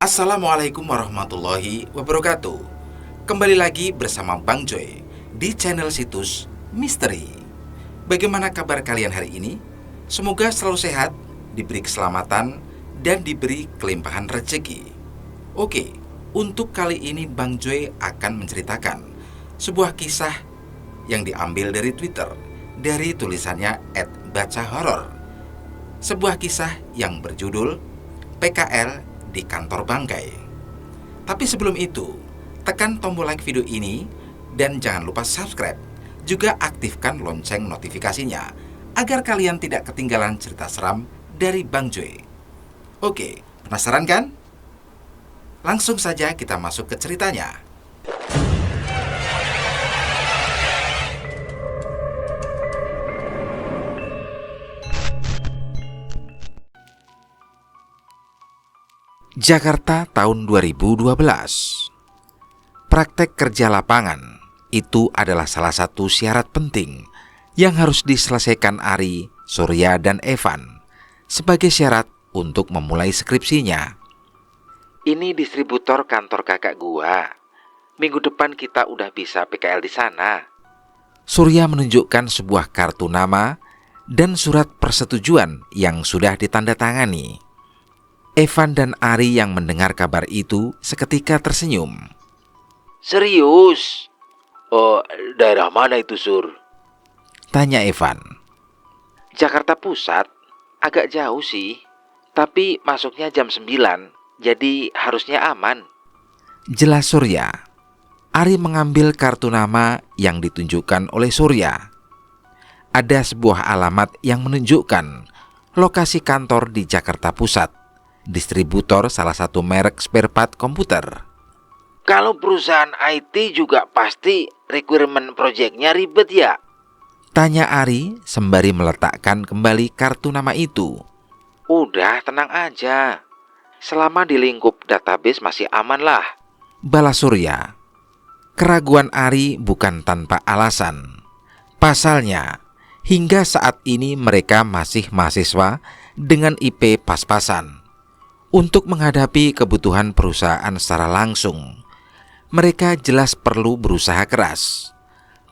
Assalamualaikum warahmatullahi wabarakatuh. Kembali lagi bersama Bang Joy di channel situs Misteri. Bagaimana kabar kalian hari ini? Semoga selalu sehat, diberi keselamatan, dan diberi kelimpahan rezeki. Oke, untuk kali ini Bang Joy akan menceritakan sebuah kisah yang diambil dari Twitter, dari tulisannya @bacahoror. Sebuah kisah yang berjudul PKL di kantor bangkai. Tapi sebelum itu, tekan tombol like video ini dan jangan lupa subscribe. Juga aktifkan lonceng notifikasinya agar kalian tidak ketinggalan cerita seram dari Bang Joy. Oke, penasaran kan? Langsung saja kita masuk ke ceritanya. Jakarta tahun 2012. Praktek kerja lapangan itu adalah salah satu syarat penting yang harus diselesaikan Ari, Surya, dan Evan sebagai syarat untuk memulai skripsinya. Ini distributor kantor kakak gua. Minggu depan kita udah bisa PKL di sana. Surya menunjukkan sebuah kartu nama dan surat persetujuan yang sudah ditandatangani. Evan dan Ari yang mendengar kabar itu seketika tersenyum. Serius? Oh, daerah mana itu, Sur? Tanya Evan. Jakarta Pusat, agak jauh sih. Tapi masuknya jam 9, jadi harusnya aman. Jelas Surya. Ari mengambil kartu nama yang ditunjukkan oleh Surya. Ada sebuah alamat yang menunjukkan lokasi kantor di Jakarta Pusat, distributor salah satu merek spare part komputer. Kalau perusahaan IT juga pasti requirement projectnya ribet ya? Tanya Ari sembari meletakkan kembali kartu nama itu. Udah, tenang aja. Selama di lingkup database masih aman lah. Balas Surya. Keraguan Ari bukan tanpa alasan. Pasalnya, hingga saat ini mereka masih mahasiswa dengan IP pas-pasan. Untuk menghadapi kebutuhan perusahaan secara langsung, mereka jelas perlu berusaha keras.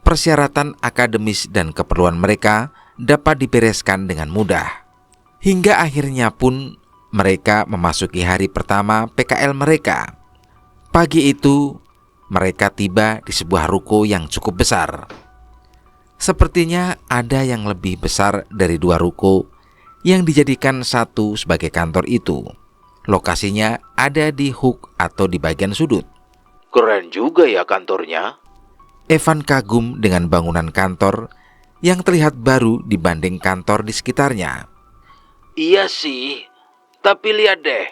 Persyaratan akademis dan keperluan mereka dapat dibereskan dengan mudah. Hingga akhirnya pun mereka memasuki hari pertama PKL mereka. Pagi itu, mereka tiba di sebuah ruko yang cukup besar. Sepertinya ada yang lebih besar dari 2 ruko yang dijadikan satu sebagai kantor itu. Lokasinya ada di hook atau di bagian sudut. Keren juga ya kantornya. Evan kagum dengan bangunan kantor yang terlihat baru dibanding kantor di sekitarnya. Iya sih, tapi lihat deh,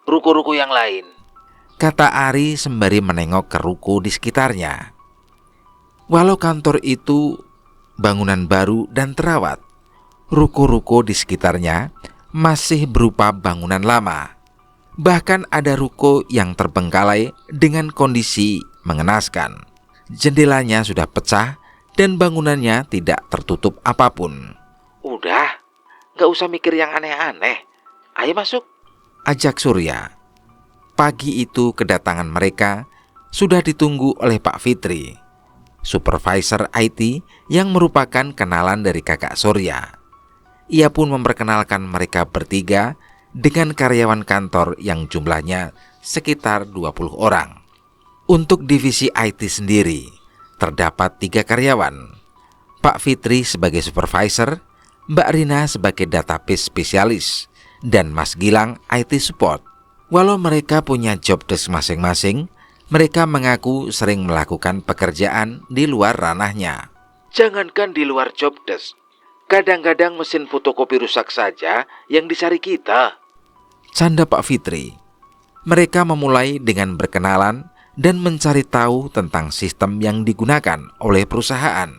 ruko-ruko yang lain. Kata Ari sembari menengok ke ruko di sekitarnya. Walau kantor itu bangunan baru dan terawat, ruko-ruko di sekitarnya masih berupa bangunan lama. Bahkan ada ruko yang terbengkalai dengan kondisi mengenaskan. Jendelanya sudah pecah dan bangunannya tidak tertutup apapun. Udah, gak usah mikir yang aneh-aneh. Ayo masuk. Ajak Surya. Pagi itu kedatangan mereka sudah ditunggu oleh Pak Fitri, supervisor IT yang merupakan kenalan dari kakak Surya. Ia pun memperkenalkan mereka bertiga dengan karyawan kantor yang jumlahnya sekitar 20 orang. Untuk divisi IT sendiri, terdapat 3 karyawan. Pak Fitri sebagai supervisor, Mbak Rina sebagai database spesialis, dan Mas Gilang IT support. Walau mereka punya job desk masing-masing, mereka mengaku sering melakukan pekerjaan di luar ranahnya. Jangankan di luar job desk, kadang-kadang mesin fotokopi rusak saja yang dicari kita. Canda Pak Fitri. Mereka memulai dengan berkenalan dan mencari tahu tentang sistem yang digunakan oleh perusahaan.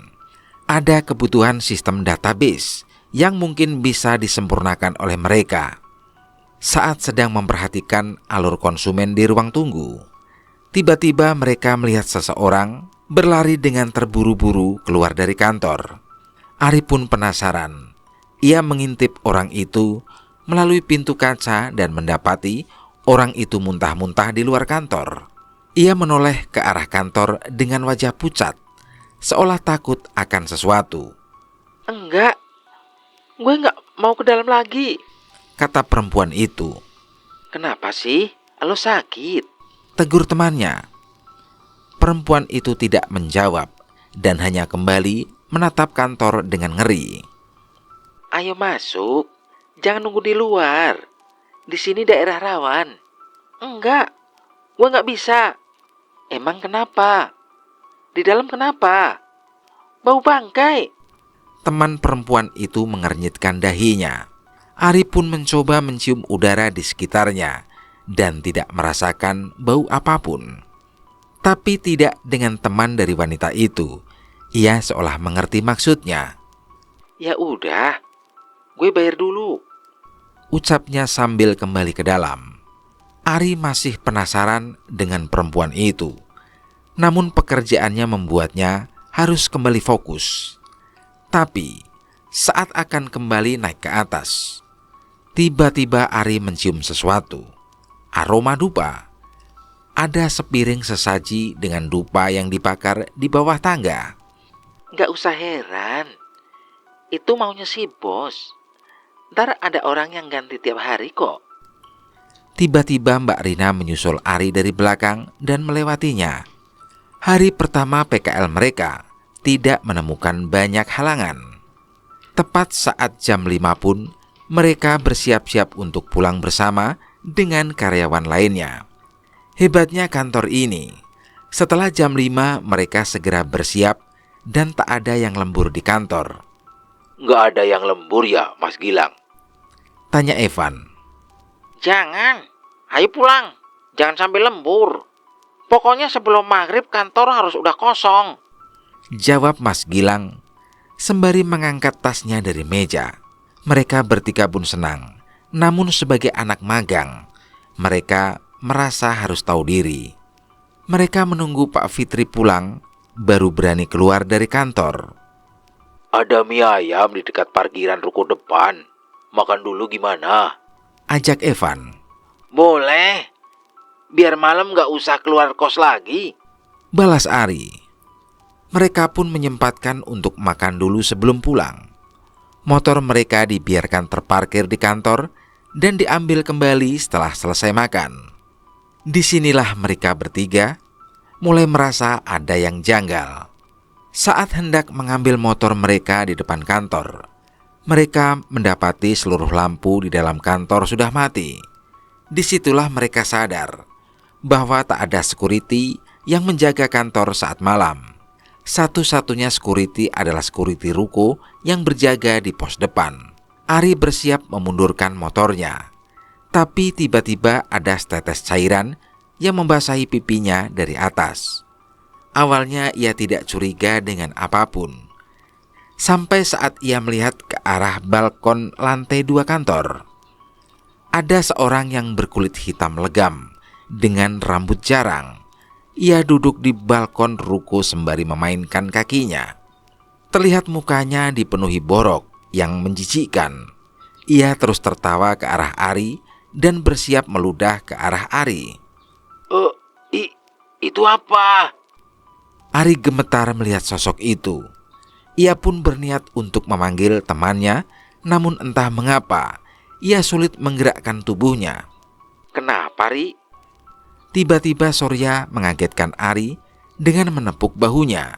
Ada kebutuhan sistem database yang mungkin bisa disempurnakan oleh mereka. Saat sedang memperhatikan alur konsumen di ruang tunggu, tiba-tiba mereka melihat seseorang berlari dengan terburu-buru keluar dari kantor. Ari pun penasaran. Ia mengintip orang itu melalui pintu kaca dan mendapati Orang itu muntah-muntah di luar kantor. Ia menoleh ke arah kantor dengan wajah pucat, seolah takut akan sesuatu. Enggak, gue nggak mau ke dalam lagi. Kata perempuan itu. Kenapa sih? Lo sakit? Tegur temannya. Perempuan itu tidak menjawab dan hanya kembali menatap kantor dengan ngeri. Ayo masuk, jangan nunggu di luar. Di sini daerah rawan. Enggak, gue nggak bisa. Emang kenapa? Di dalam kenapa? Bau bangkai. Teman perempuan itu mengernyitkan dahinya. Ari pun mencoba mencium udara di sekitarnya dan tidak merasakan bau apapun. Tapi tidak dengan teman dari wanita itu. Ia seolah mengerti maksudnya. Ya udah, gue bayar dulu. Ucapnya sambil kembali ke dalam. Ari masih penasaran dengan perempuan itu. Namun pekerjaannya membuatnya harus kembali fokus. Tapi saat akan kembali naik ke atas, tiba-tiba Ari mencium sesuatu. Aroma dupa. Ada sepiring sesaji dengan dupa yang dibakar di bawah tangga. Gak usah heran, itu maunya si bos. Ntar ada orang yang ganti tiap hari kok. Tiba-tiba Mbak Rina menyusul Ari dari belakang dan melewatinya. Hari pertama PKL mereka tidak menemukan banyak halangan. Tepat saat jam 5 pun, mereka bersiap-siap untuk pulang bersama dengan karyawan lainnya. Hebatnya kantor ini, setelah jam 5 mereka segera bersiap dan tak ada yang lembur di kantor. Nggak ada yang lembur ya, Mas Gilang? Tanya Evan. Jangan, ayo pulang. Jangan sampai lembur. Pokoknya sebelum maghrib kantor harus udah kosong. Jawab Mas Gilang sembari mengangkat tasnya dari meja. Mereka bertiga pun senang. Namun sebagai anak magang, mereka merasa harus tahu diri. Mereka menunggu Pak Fitri pulang, baru berani keluar dari kantor. Ada mie ayam di dekat parkiran ruko depan. Makan dulu gimana? Ajak Evan. Boleh. Biar malam gak usah keluar kos lagi. Balas Ari. Mereka pun menyempatkan untuk makan dulu sebelum pulang. Motor mereka dibiarkan terparkir di kantor dan diambil kembali setelah selesai makan. Disinilah mereka bertiga mulai merasa ada yang janggal. Saat hendak mengambil motor mereka di depan kantor, mereka mendapati seluruh lampu di dalam kantor sudah mati. Disitulah mereka sadar bahwa tak ada security yang menjaga kantor saat malam. Satu-satunya security adalah security ruko yang berjaga di pos depan. Ari bersiap memundurkan motornya. Tapi tiba-tiba ada setetes cairan yang membasahi pipinya dari atas. Awalnya ia tidak curiga dengan apapun. Sampai saat ia melihat ke arah balkon lantai 2 kantor. Ada seorang yang berkulit hitam legam dengan rambut jarang. Ia duduk di balkon ruko sembari memainkan kakinya. Terlihat mukanya dipenuhi borok yang menjijikkan. Ia terus tertawa ke arah Ari dan bersiap meludah ke arah Ari. Itu apa? Ari gemetar melihat sosok itu. Ia pun berniat untuk memanggil temannya, namun entah mengapa ia sulit menggerakkan tubuhnya. Kenapa, Ri? Tiba-tiba Surya mengagetkan Ari dengan menepuk bahunya.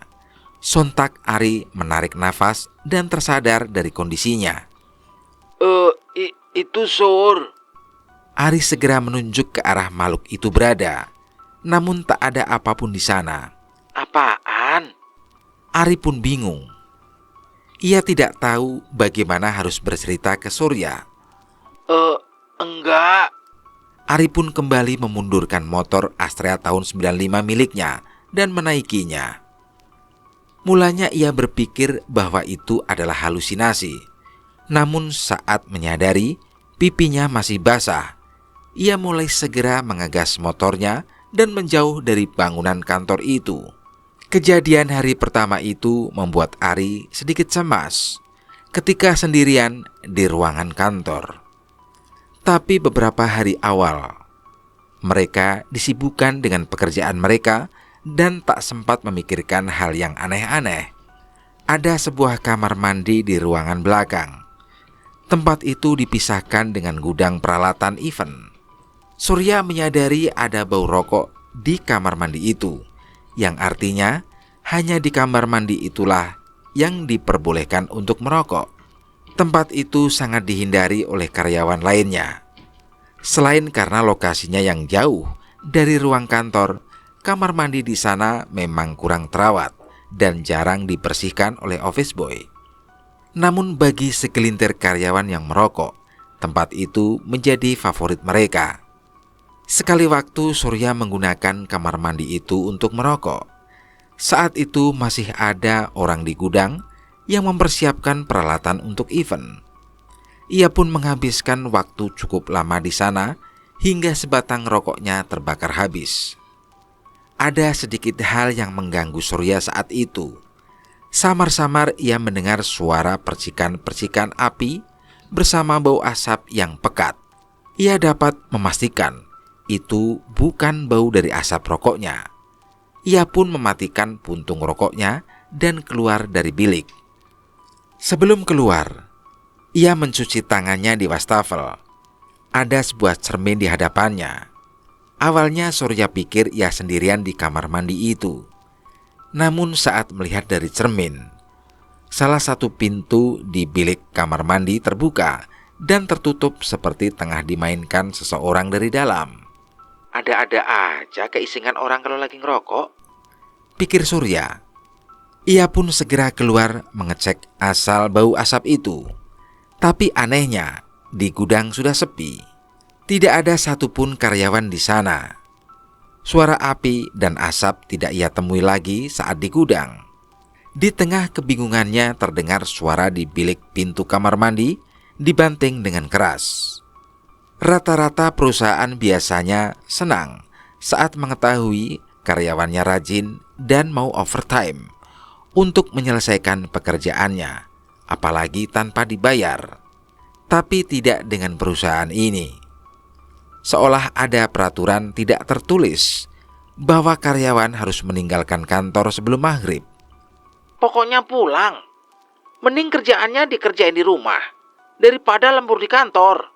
Sontak Ari menarik nafas dan tersadar dari kondisinya. Itu Sur. Ari segera menunjuk ke arah makhluk itu berada, namun tak ada apapun di sana. Apaan? Ari pun bingung. Ia tidak tahu bagaimana harus bercerita ke Surya. Enggak. Ari pun kembali memundurkan motor Astrea tahun 95 miliknya dan menaikinya. Mulanya ia berpikir bahwa itu adalah halusinasi. Namun saat menyadari pipinya masih basah, ia mulai segera mengegas motornya dan menjauh dari bangunan kantor itu. Kejadian hari pertama itu membuat Ari sedikit cemas ketika sendirian di ruangan kantor. Tapi beberapa hari awal, Mereka disibukkan dengan pekerjaan mereka dan tak sempat memikirkan hal yang aneh-aneh. Ada sebuah kamar mandi di ruangan belakang. Tempat itu dipisahkan dengan gudang peralatan event. Surya menyadari ada bau rokok di kamar mandi itu, yang artinya hanya di kamar mandi itulah yang diperbolehkan untuk merokok. Tempat itu sangat dihindari oleh karyawan lainnya. Selain karena lokasinya yang jauh dari ruang kantor, kamar mandi di sana memang kurang terawat dan jarang dibersihkan oleh office boy. Namun bagi segelintir karyawan yang merokok, tempat itu menjadi favorit mereka. Sekali waktu Surya menggunakan kamar mandi itu untuk merokok. Saat itu masih ada orang di gudang yang mempersiapkan peralatan untuk event. Ia pun menghabiskan waktu cukup lama di sana hingga sebatang rokoknya terbakar habis. Ada sedikit hal yang mengganggu Surya saat itu. Samar-samar ia mendengar suara percikan-percikan api bersama bau asap yang pekat. Ia dapat memastikan itu bukan bau dari asap rokoknya. Ia pun mematikan puntung rokoknya dan keluar dari bilik. Sebelum keluar, ia mencuci tangannya di wastafel. Ada sebuah cermin di hadapannya. Awalnya Surya pikir ia sendirian di kamar mandi itu. Namun saat melihat dari cermin, salah satu pintu di bilik kamar mandi terbuka dan tertutup seperti tengah dimainkan seseorang dari dalam. Ada-ada aja keisengan orang kalau lagi ngerokok, pikir Surya. Ia pun segera keluar mengecek asal bau asap itu. Tapi anehnya, di gudang sudah sepi. Tidak ada satupun karyawan di sana. Suara api dan asap tidak ia temui lagi saat di gudang. Di tengah kebingungannya terdengar suara di bilik pintu kamar mandi dibanting dengan keras. Rata-rata perusahaan biasanya senang saat mengetahui karyawannya rajin dan mau overtime untuk menyelesaikan pekerjaannya, apalagi tanpa dibayar. Tapi tidak dengan perusahaan ini. Seolah ada peraturan tidak tertulis bahwa karyawan harus meninggalkan kantor sebelum maghrib. pokoknya pulang. Mending kerjaannya dikerjain di rumah daripada lembur di kantor,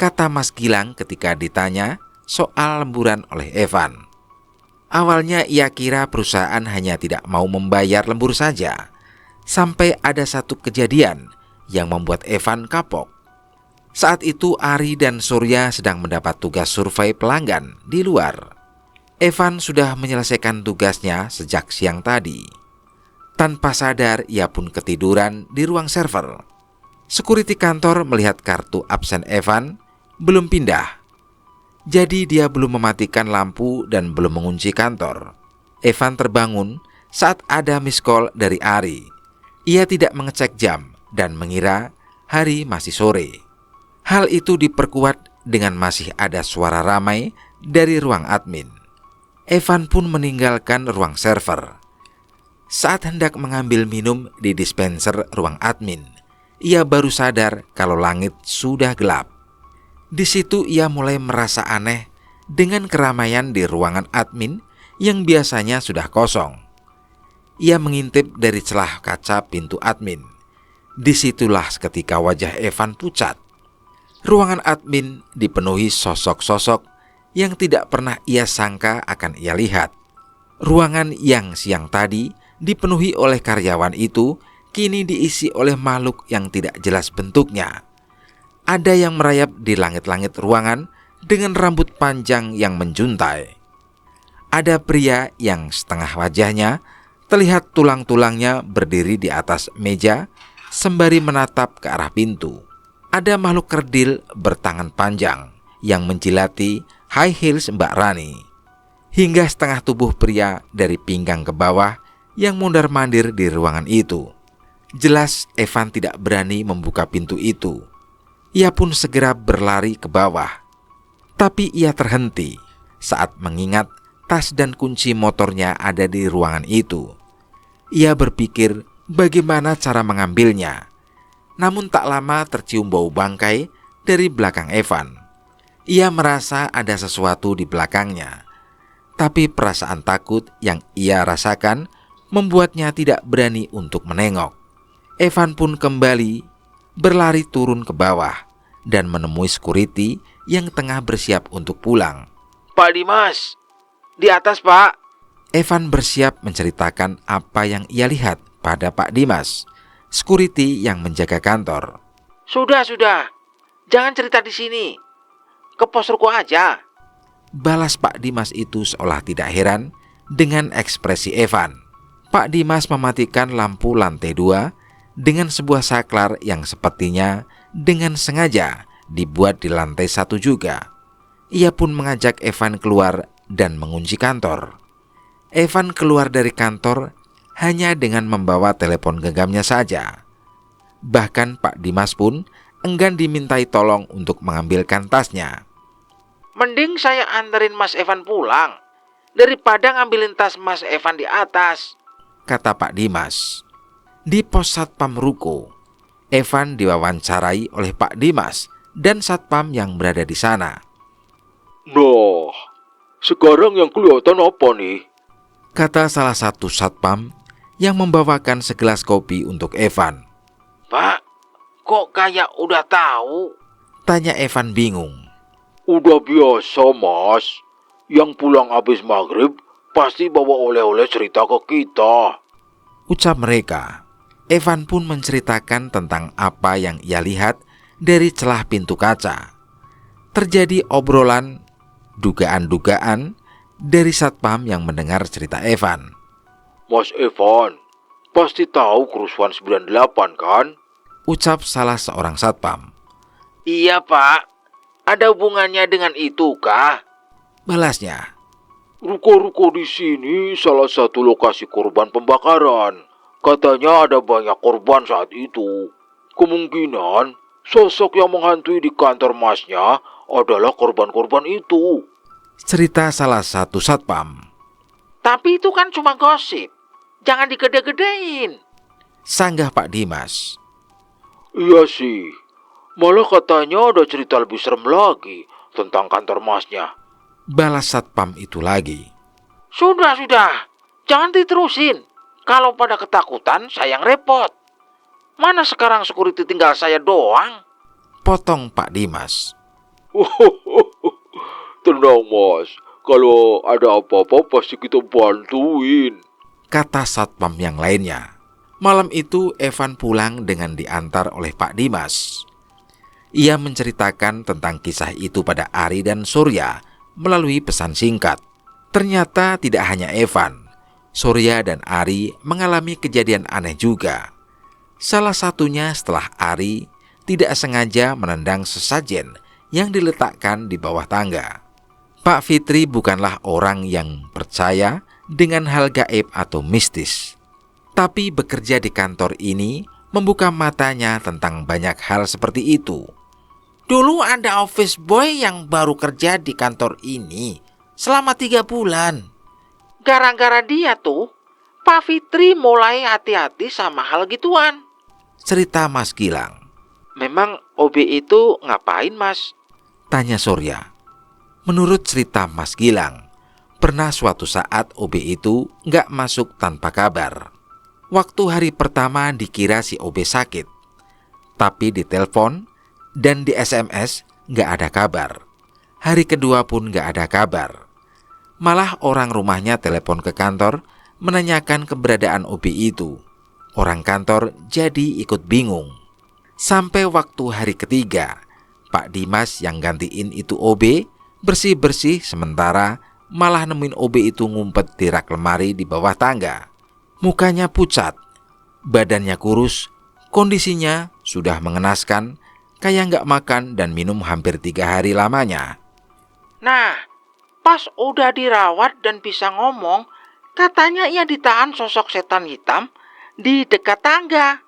Kata Mas Gilang ketika ditanya soal lemburan oleh Evan. Awalnya ia kira perusahaan hanya tidak mau membayar lembur saja, sampai ada satu kejadian yang membuat Evan kapok. Saat itu Ari dan Surya sedang mendapat tugas survei pelanggan di luar. Evan sudah menyelesaikan tugasnya sejak siang tadi. Tanpa sadar ia pun ketiduran di ruang server. Security kantor melihat kartu absen Evan belum pindah. Jadi dia belum mematikan lampu dan belum mengunci kantor. Evan terbangun saat ada miss call dari Ari. Ia tidak mengecek jam dan mengira hari masih sore. Hal itu diperkuat dengan masih ada suara ramai dari ruang admin. Evan pun meninggalkan ruang server. Saat hendak mengambil minum di dispenser ruang admin, ia baru sadar kalau langit sudah gelap. Di situ ia mulai merasa aneh dengan keramaian di ruangan admin yang biasanya sudah kosong. Ia mengintip dari celah kaca pintu admin. Disitulah seketika wajah Evan pucat. Ruangan admin dipenuhi sosok-sosok yang tidak pernah ia sangka akan ia lihat. Ruangan yang siang tadi dipenuhi oleh karyawan itu kini diisi oleh makhluk yang tidak jelas bentuknya. Ada yang merayap di langit-langit ruangan dengan rambut panjang yang menjuntai. Ada pria yang setengah wajahnya terlihat tulang-tulangnya berdiri di atas meja sembari menatap ke arah pintu. Ada makhluk kerdil bertangan panjang yang menjilati high heels Mbak Rani. Hingga setengah tubuh pria dari pinggang ke bawah yang mondar-mandir di ruangan itu. Jelas Evan tidak berani membuka pintu itu. Ia pun segera berlari ke bawah. Tapi ia terhenti saat mengingat tas dan kunci motornya ada di ruangan itu. Ia berpikir bagaimana cara mengambilnya. Namun tak lama tercium bau bangkai dari belakang Evan. Ia merasa ada sesuatu di belakangnya, tapi perasaan takut yang ia rasakan membuatnya tidak berani untuk menengok. Evan pun kembali berlari turun ke bawah dan menemui security yang tengah bersiap untuk pulang. Pak Dimas, di atas Pak. Evan bersiap menceritakan apa yang ia lihat pada Pak Dimas, security yang menjaga kantor. Sudah. Jangan cerita di sini. Ke pos ruko aja. Balas Pak Dimas itu seolah tidak heran dengan ekspresi Evan. Pak Dimas mematikan lampu lantai 2 dengan sebuah saklar yang sepertinya dengan sengaja dibuat di lantai 1 juga. Ia pun mengajak Evan keluar dan mengunci kantor. Evan keluar dari kantor hanya dengan membawa telepon genggamnya saja. Bahkan Pak Dimas pun enggan dimintai tolong untuk mengambilkan tasnya. Mending saya anterin Mas Evan pulang daripada ngambilin tas Mas Evan di atas, kata Pak Dimas. Di pos Satpam Ruko, Evan diwawancarai oleh Pak Dimas dan Satpam yang berada di sana. Nah, sekarang yang kelihatan apa nih? Kata salah satu Satpam yang membawakan segelas kopi untuk Evan. Pak, kok kayak udah tahu? Tanya Evan bingung. Udah biasa Mas, yang pulang habis maghrib pasti bawa oleh-oleh cerita ke kita. Ucap mereka. Evan pun menceritakan tentang apa yang ia lihat dari celah pintu kaca. Terjadi obrolan, dugaan-dugaan dari Satpam yang mendengar cerita Evan. Mas Evan, pasti tahu kerusuhan 98 kan? Ucap salah seorang Satpam. Iya Pak, ada hubungannya dengan itu kah? Balasnya. Ruko-ruko di sini salah satu lokasi korban pembakaran. Katanya ada banyak korban saat itu. Kemungkinan sosok yang menghantui di kantor masnya adalah korban-korban itu. Cerita salah satu Satpam. Tapi itu kan cuma gosip. Jangan digede-gedein. Sanggah Pak Dimas. Iya sih. Malah katanya ada cerita lebih serem lagi tentang kantor masnya. Balas Satpam itu lagi. Sudah. Jangan diterusin. Kalau pada ketakutan, saya yang repot. Mana sekarang security tinggal saya doang? Potong Pak Dimas. Tenang Mas, kalau ada apa-apa pasti kita bantuin, kata Satpam yang lainnya. Malam itu Evan pulang dengan diantar oleh Pak Dimas. Ia menceritakan tentang kisah itu pada Ari dan Surya melalui pesan singkat. Ternyata tidak hanya Evan, Surya dan Ari mengalami kejadian aneh juga. Salah satunya setelah Ari tidak sengaja menendang sesajen yang diletakkan di bawah tangga. Pak Fitri bukanlah orang yang percaya dengan hal gaib atau mistis. Tapi bekerja di kantor ini membuka matanya tentang banyak hal seperti itu. Dulu ada office boy yang baru kerja di kantor ini selama 3 bulan. Gara-gara dia tuh, Pak Fitri mulai hati-hati sama hal gituan. Cerita Mas Gilang. Memang OB itu ngapain Mas? Tanya Surya. Menurut cerita Mas Gilang, pernah suatu saat OB itu nggak masuk tanpa kabar. Waktu hari pertama dikira si OB sakit, tapi ditelepon dan di SMS nggak ada kabar. Hari kedua pun nggak ada kabar. Malah orang rumahnya telepon ke kantor menanyakan keberadaan OB itu. Orang kantor jadi ikut bingung. Sampai waktu hari ketiga, Pak Dimas yang gantiin itu OB bersih-bersih sementara malah nemuin OB itu ngumpet di rak lemari di bawah tangga. Mukanya pucat, badannya kurus, kondisinya sudah mengenaskan, kayak nggak makan dan minum hampir 3 hari lamanya. Nah, pas udah dirawat dan bisa ngomong, katanya ia ditahan sosok setan hitam di dekat tangga.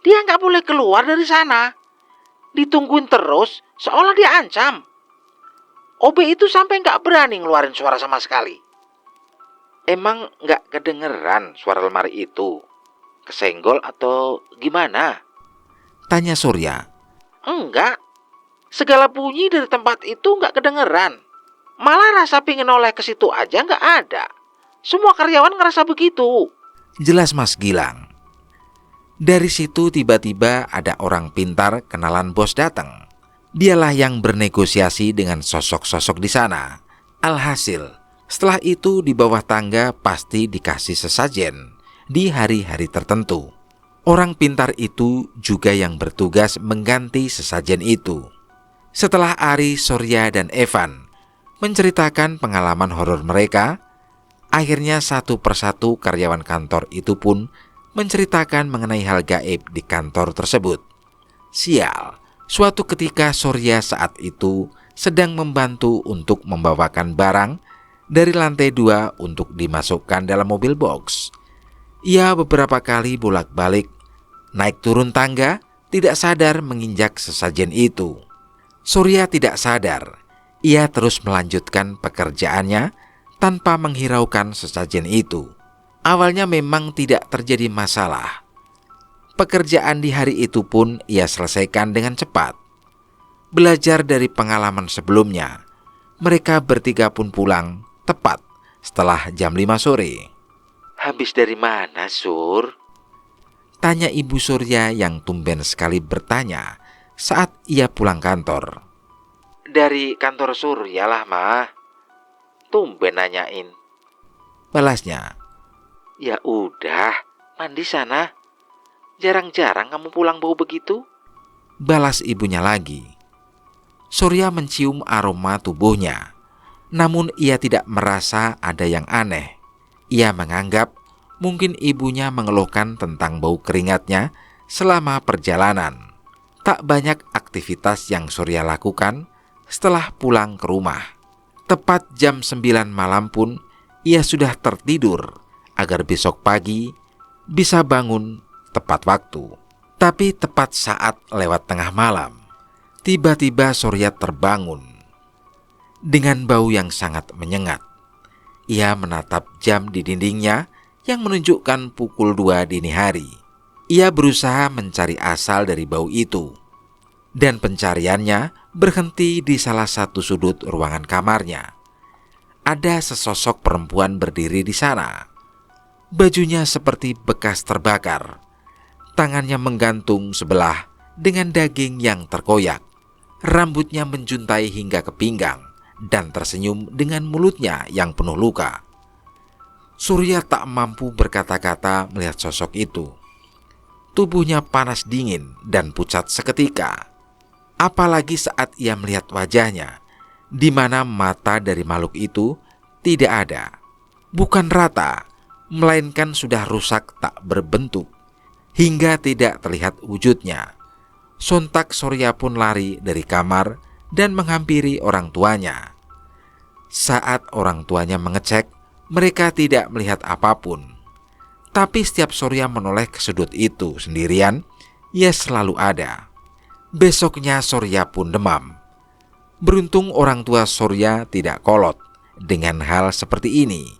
Dia nggak boleh keluar dari sana. Ditungguin terus, seolah diancam. OB itu sampai nggak berani ngeluarin suara sama sekali. Emang nggak kedengeran suara lemari itu? Kesenggol atau gimana? Tanya Surya. Enggak. Segala bunyi dari tempat itu nggak kedengeran. Malah rasa pingin noleh ke situ aja nggak ada. Semua karyawan ngerasa begitu. Jelas Mas Gilang. Dari situ tiba-tiba ada orang pintar kenalan bos datang. Dialah yang bernegosiasi dengan sosok-sosok di sana. Alhasil, setelah itu di bawah tangga pasti dikasih sesajen di hari-hari tertentu. Orang pintar itu juga yang bertugas mengganti sesajen itu. Setelah Ari, Surya, dan Evan menceritakan pengalaman horor mereka, akhirnya satu persatu karyawan kantor itu pun menceritakan mengenai hal gaib di kantor tersebut. Sial, suatu ketika Surya saat itu sedang membantu untuk membawakan barang dari lantai 2 untuk dimasukkan dalam mobil box. Ia beberapa kali bolak-balik naik turun tangga, tidak sadar menginjak sesajen itu. Surya tidak sadar, ia terus melanjutkan pekerjaannya tanpa menghiraukan sesajen itu. Awalnya memang tidak terjadi masalah. Pekerjaan di hari itu pun ia selesaikan dengan cepat. Belajar dari pengalaman sebelumnya, mereka bertiga pun pulang tepat setelah jam 5 sore. Habis dari mana, Sur? Tanya Ibu Surya yang tumben sekali bertanya saat ia pulang kantor. Dari kantor Surya lah, Mah. Tumben nanyain. Balasnya. Ya udah, mandi sana. Jarang-jarang kamu pulang bau begitu. Balas ibunya lagi. Surya mencium aroma tubuhnya. Namun ia tidak merasa ada yang aneh. Ia menganggap mungkin ibunya mengeluhkan tentang bau keringatnya selama perjalanan. Tak banyak aktivitas yang Surya lakukan setelah pulang ke rumah. Tepat jam 9 malam pun ia sudah tertidur agar besok pagi bisa bangun tepat waktu. Tapi tepat saat lewat tengah malam, tiba-tiba Surya terbangun dengan bau yang sangat menyengat. Ia menatap jam di dindingnya yang menunjukkan pukul 2 dini hari. Ia berusaha mencari asal dari bau itu. Dan pencariannya berhenti di salah satu sudut ruangan kamarnya. Ada sesosok perempuan berdiri di sana. Bajunya seperti bekas terbakar. Tangannya menggantung sebelah dengan daging yang terkoyak. Rambutnya menjuntai hingga ke pinggang dan tersenyum dengan mulutnya yang penuh luka. Surya tak mampu berkata-kata melihat sosok itu. Tubuhnya panas dingin dan pucat seketika. Apalagi saat ia melihat wajahnya, di mana mata dari makhluk itu tidak ada. Bukan rata, melainkan sudah rusak tak berbentuk, hingga tidak terlihat wujudnya. Sontak Surya pun lari dari kamar dan menghampiri orang tuanya. Saat orang tuanya mengecek, mereka tidak melihat apapun. Tapi setiap Surya menoleh ke sudut itu sendirian, ia selalu ada. Besoknya Surya pun demam. Beruntung orang tua Surya tidak kolot dengan hal seperti ini.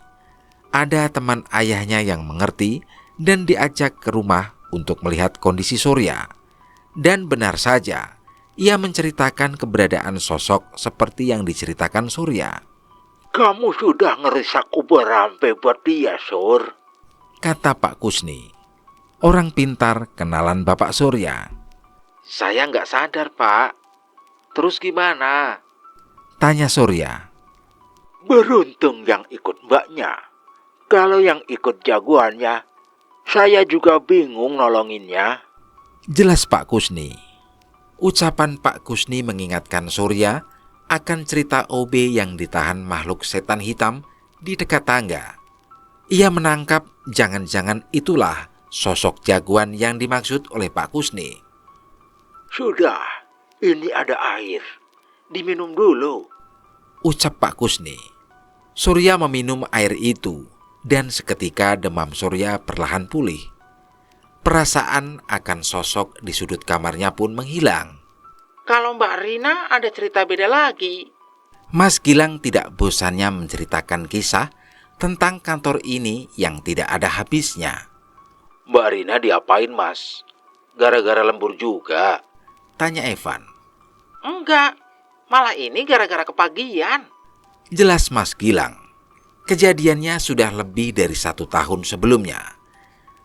Ada teman ayahnya yang mengerti dan diajak ke rumah untuk melihat kondisi Surya. Dan benar saja, ia menceritakan keberadaan sosok seperti yang diceritakan Surya. Kamu sudah ngerusak kubur rampe buat dia, Sur. Kata Pak Kusni, orang pintar kenalan Bapak Surya. Saya nggak sadar, Pak. Terus gimana? Tanya Surya. Beruntung yang ikut mbaknya. Kalau yang ikut jagoannya, saya juga bingung nolonginnya. Jelas Pak Kusni. Ucapan Pak Kusni mengingatkan Surya akan cerita OB yang ditahan makhluk setan hitam di dekat tangga. Ia menangkap jangan-jangan itulah sosok jagoan yang dimaksud oleh Pak Kusni. Sudah, ini ada air. Diminum dulu. Ucap Pak Kusni. Surya meminum air itu dan seketika demam Surya perlahan pulih. Perasaan akan sosok di sudut kamarnya pun menghilang. Kalau Mbak Rina ada cerita beda lagi. Mas Gilang tidak bosannya menceritakan kisah tentang kantor ini yang tidak ada habisnya. Mbak Rina diapain, Mas? Gara-gara lembur juga. Tanya Evan. Enggak, malah ini gara-gara kepagian. Jelas Mas Gilang. Kejadiannya sudah lebih dari 1 tahun sebelumnya.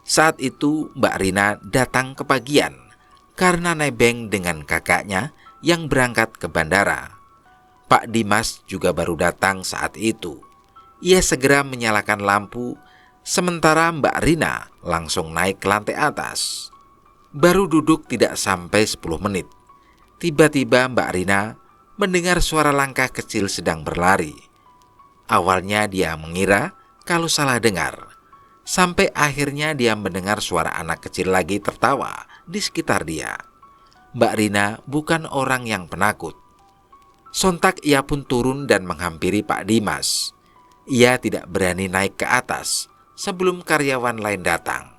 Saat itu Mbak Rina datang kepagian karena nebeng dengan kakaknya yang berangkat ke bandara. Pak Dimas juga baru datang saat itu. Ia segera menyalakan lampu, sementara Mbak Rina langsung naik ke lantai atas. Baru duduk tidak sampai 10 menit. Tiba-tiba Mbak Rina mendengar suara langkah kecil sedang berlari. Awalnya dia mengira kalau salah dengar. Sampai akhirnya dia mendengar suara anak kecil lagi tertawa di sekitar dia. Mbak Rina bukan orang yang penakut. Sontak ia pun turun dan menghampiri Pak Dimas. Ia tidak berani naik ke atas sebelum karyawan lain datang.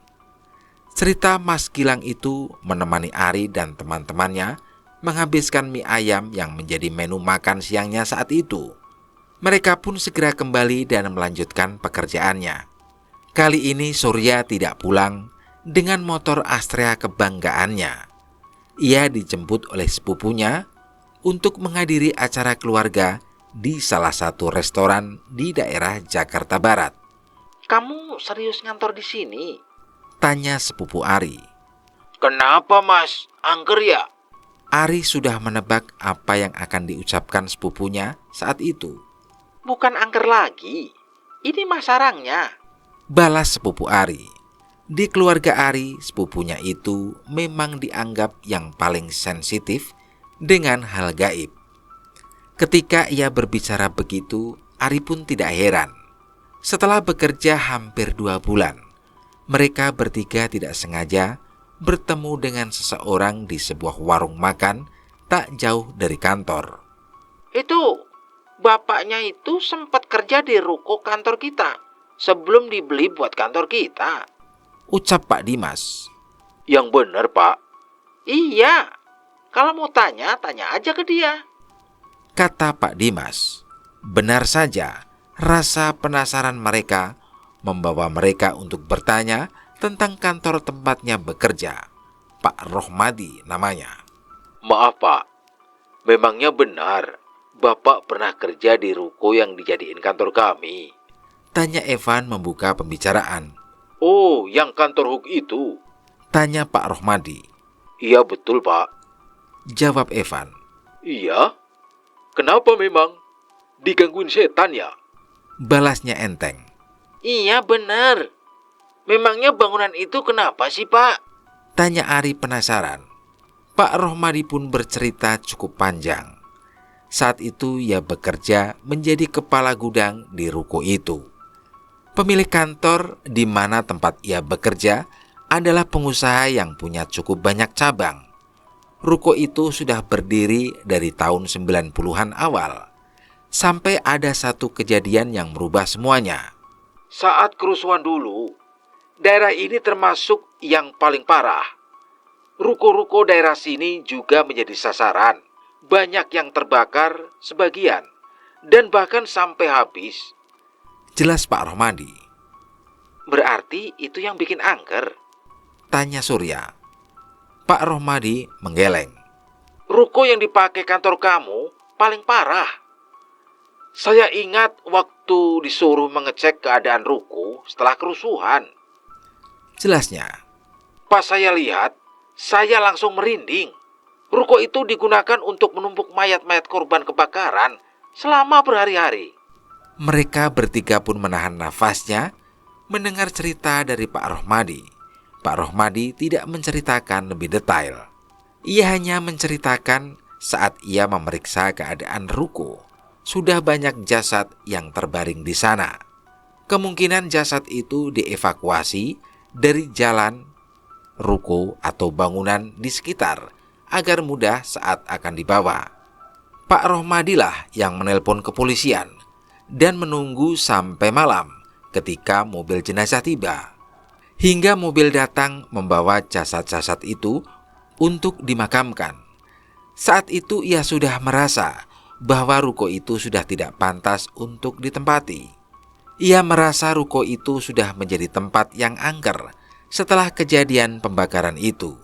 Cerita Mas Gilang itu menemani Ari dan teman-temannya menghabiskan mie ayam yang menjadi menu makan siangnya saat itu. Mereka pun segera kembali dan melanjutkan pekerjaannya. Kali ini Surya tidak pulang dengan motor Astrea kebanggaannya. Ia dijemput oleh sepupunya untuk menghadiri acara keluarga di salah satu restoran di daerah Jakarta Barat. Kamu serius ngantor di sini? Tanya sepupu Ari. Kenapa mas? Angker ya? Ari sudah menebak apa yang akan diucapkan sepupunya saat itu. Bukan angker lagi. Ini mas sarangnya. Balas sepupu Ari. Di keluarga Ari, sepupunya itu memang dianggap yang paling sensitif dengan hal gaib. Ketika ia berbicara begitu, Ari pun tidak heran. Setelah bekerja hampir 2 bulan, mereka bertiga tidak sengaja bertemu dengan seseorang di sebuah warung makan tak jauh dari kantor. Itu, bapaknya itu sempat kerja di ruko kantor kita sebelum dibeli buat kantor kita. Ucap Pak Dimas. Yang benar pak. Iya, kalau mau tanya, tanya aja ke dia. Kata Pak Dimas. Benar saja, rasa penasaran mereka membawa mereka untuk bertanya tentang kantor tempatnya bekerja. Pak Rohmadi namanya. Maaf pak, memangnya benar bapak pernah kerja di ruko yang dijadiin kantor kami? Tanya Evan membuka pembicaraan. Oh, yang kantor Hook itu? Tanya Pak Rohmadi. Iya betul pak. Jawab Evan. Iya? Kenapa memang? Digangguin setan ya? Balasnya enteng. Iya benar. Memangnya bangunan itu kenapa sih pak? Tanya Ari penasaran. Pak Rohmadi pun bercerita cukup panjang. Saat itu ia bekerja menjadi kepala gudang di ruko itu. Pemilik kantor di mana tempat ia bekerja adalah pengusaha yang punya cukup banyak cabang. Ruko itu sudah berdiri dari tahun 90-an awal. Sampai ada satu kejadian yang merubah semuanya. Saat kerusuhan dulu, daerah ini termasuk yang paling parah. Ruko-ruko daerah sini juga menjadi sasaran. Banyak yang terbakar sebagian, dan bahkan sampai habis. Jelas Pak Rohmadi. Berarti itu yang bikin angker? Tanya Surya. Pak Rohmadi menggeleng. Ruko yang dipakai kantor kamu paling parah. Saya ingat waktu disuruh mengecek keadaan ruko setelah kerusuhan. Jelasnya. Pas saya lihat, saya langsung merinding. Ruko itu digunakan untuk menumpuk mayat-mayat korban kebakaran selama berhari-hari. Mereka bertiga pun menahan nafasnya mendengar cerita dari Pak Rohmadi. Pak Rohmadi tidak menceritakan lebih detail. Ia hanya menceritakan saat ia memeriksa keadaan ruko, sudah banyak jasad yang terbaring di sana. Kemungkinan jasad itu dievakuasi dari jalan, ruko atau bangunan di sekitar agar mudah saat akan dibawa. Pak Rohmadilah yang menelpon kepolisian dan menunggu sampai malam ketika mobil jenazah tiba. Hingga mobil datang membawa jasad-jasad itu untuk dimakamkan. Saat itu ia sudah merasa bahwa ruko itu sudah tidak pantas untuk ditempati. Ia merasa ruko itu sudah menjadi tempat yang angker setelah kejadian pembakaran itu,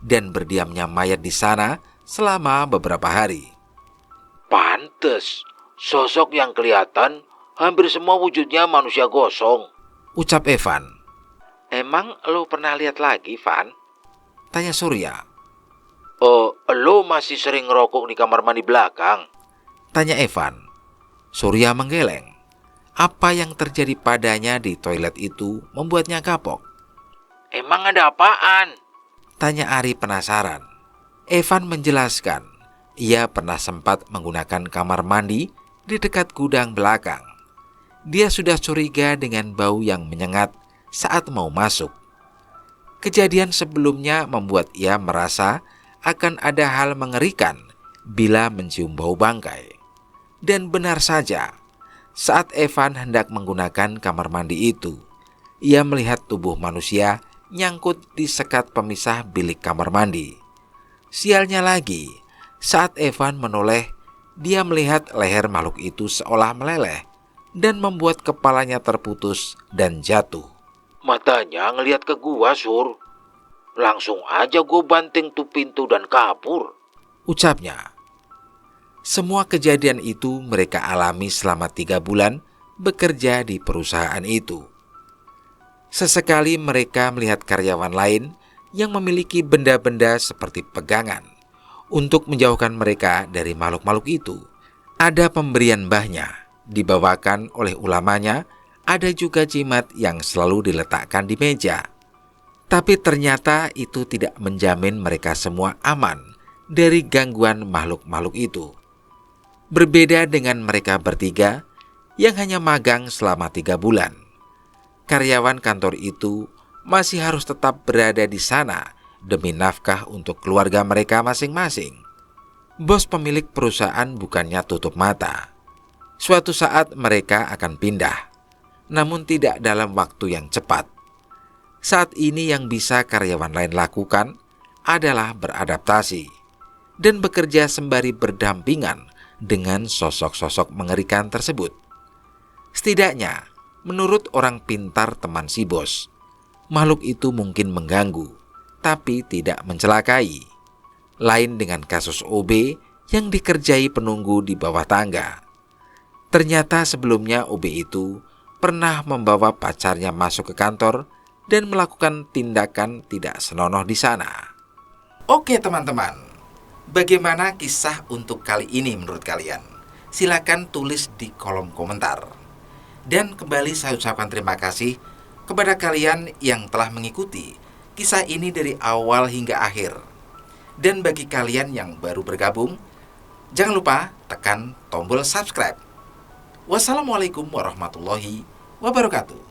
dan berdiamnya mayat di sana selama beberapa hari. Pantes, sosok yang kelihatan hampir semua wujudnya manusia gosong. Ucap Evan. Emang lo pernah lihat lagi, Van? Tanya Surya. Lo masih sering ngerokok di kamar mandi belakang? Tanya Evan. Surya menggeleng. Apa yang terjadi padanya di toilet itu membuatnya kapok. Emang ada apaan? Tanya Ari penasaran. Evan menjelaskan, ia pernah sempat menggunakan kamar mandi di dekat gudang belakang. Dia sudah curiga dengan bau yang menyengat saat mau masuk. Kejadian sebelumnya membuat ia merasa akan ada hal mengerikan bila mencium bau bangkai. Dan benar saja, saat Evan hendak menggunakan kamar mandi itu, ia melihat tubuh manusia nyangkut di sekat pemisah bilik kamar mandi. Sialnya lagi, saat Evan menoleh, dia melihat leher makhluk itu seolah meleleh dan membuat kepalanya terputus dan jatuh. Matanya ngeliat ke gua, Sur. Langsung aja gua banting tuh pintu dan kabur. Ucapnya. Semua kejadian itu mereka alami selama 3 bulan bekerja di perusahaan itu. Sesekali mereka melihat karyawan lain yang memiliki benda-benda seperti pegangan. Untuk menjauhkan mereka dari makhluk-makhluk itu, ada pemberian mbahnya, dibawakan oleh ulamanya, ada juga jimat yang selalu diletakkan di meja. Tapi ternyata itu tidak menjamin mereka semua aman dari gangguan makhluk-makhluk itu. Berbeda dengan mereka bertiga yang hanya magang selama 3 bulan. Karyawan kantor itu masih harus tetap berada di sana demi nafkah untuk keluarga mereka masing-masing. Bos pemilik perusahaan bukannya tutup mata. Suatu saat mereka akan pindah, namun tidak dalam waktu yang cepat. Saat ini yang bisa karyawan lain lakukan adalah beradaptasi dan bekerja sembari berdampingan dengan sosok-sosok mengerikan tersebut. Setidaknya, menurut orang pintar teman si bos, makhluk itu mungkin mengganggu, tapi tidak mencelakai. Lain dengan kasus OB yang dikerjai penunggu di bawah tangga. Ternyata sebelumnya OB itu pernah membawa pacarnya masuk ke kantor dan melakukan tindakan tidak senonoh di sana. Oke teman-teman, bagaimana kisah untuk kali ini menurut kalian? Silakan tulis di kolom komentar. Dan kembali saya ucapkan terima kasih kepada kalian yang telah mengikuti kisah ini dari awal hingga akhir. Dan bagi kalian yang baru bergabung, jangan lupa tekan tombol subscribe. Wassalamualaikum warahmatullahi wabarakatuh.